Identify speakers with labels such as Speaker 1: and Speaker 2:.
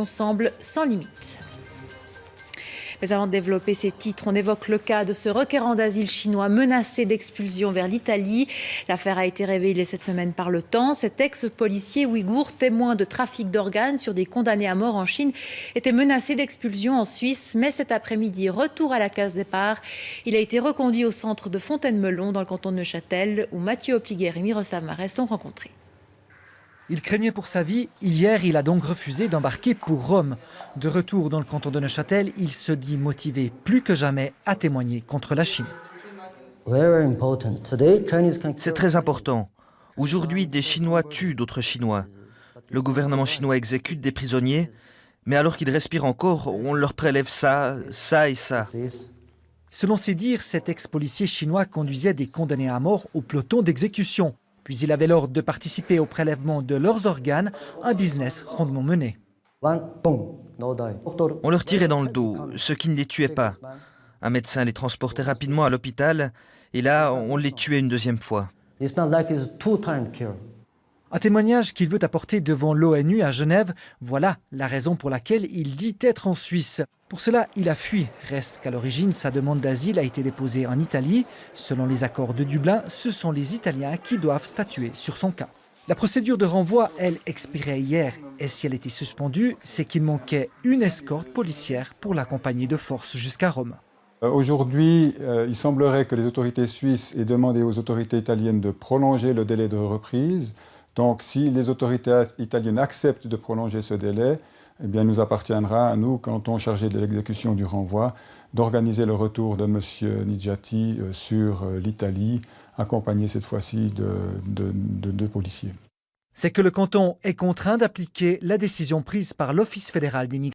Speaker 1: semble sans limite. Mais avant de développer ces titres, on évoque le cas de ce requérant d'asile chinois menacé d'expulsion vers l'Italie. L'affaire a été révélée cette semaine par Le Temps. Cet ex-policier ouïghour, témoin de trafic d'organes sur des condamnés à mort en Chine, était menacé d'expulsion en Suisse. Mais cet après-midi, retour à la case départ. Il a été reconduit au centre de Fontaine-Melon, dans le canton de Neuchâtel, où Mathieu Opliguer et Miroslav Marès l'ont rencontré.
Speaker 2: Il craignait pour sa vie. Hier, il a donc refusé d'embarquer pour Rome. De retour dans le canton de Neuchâtel, il se dit motivé plus que jamais à témoigner contre la Chine.
Speaker 3: C'est très important. Aujourd'hui, des Chinois tuent d'autres Chinois. Le gouvernement chinois exécute des prisonniers, mais alors qu'ils respirent encore, on leur prélève ça, ça et ça.
Speaker 2: Selon ses dires, cet ex-policier chinois conduisait des condamnés à mort au peloton d'exécution. Puis il avait l'ordre de participer au prélèvement de leurs organes, un business rondement mené.
Speaker 3: On leur tirait dans le dos, ce qui ne les tuait pas. Un médecin les transportait rapidement à l'hôpital, et là, on les tuait une deuxième fois.
Speaker 2: Un témoignage qu'il veut apporter devant l'ONU à Genève. Voilà la raison pour laquelle il dit être en Suisse. Pour cela, il a fui. Reste qu'à l'origine, sa demande d'asile a été déposée en Italie. Selon les accords de Dublin, ce sont les Italiens qui doivent statuer sur son cas. La procédure de renvoi, elle, expirait hier. Et si elle était suspendue, c'est qu'il manquait une escorte policière pour l'accompagner de force jusqu'à Rome.
Speaker 4: Aujourd'hui, il semblerait que les autorités suisses aient demandé aux autorités italiennes de prolonger le délai de reprise. Donc, si les autorités italiennes acceptent de prolonger ce délai, eh bien, il nous appartiendra à nous, canton chargé de l'exécution du renvoi, d'organiser le retour de M. Niggiatti sur l'Italie, accompagné cette fois-ci de 2 policiers.
Speaker 2: C'est que le canton est contraint d'appliquer la décision prise par l'Office fédéral d'immigration.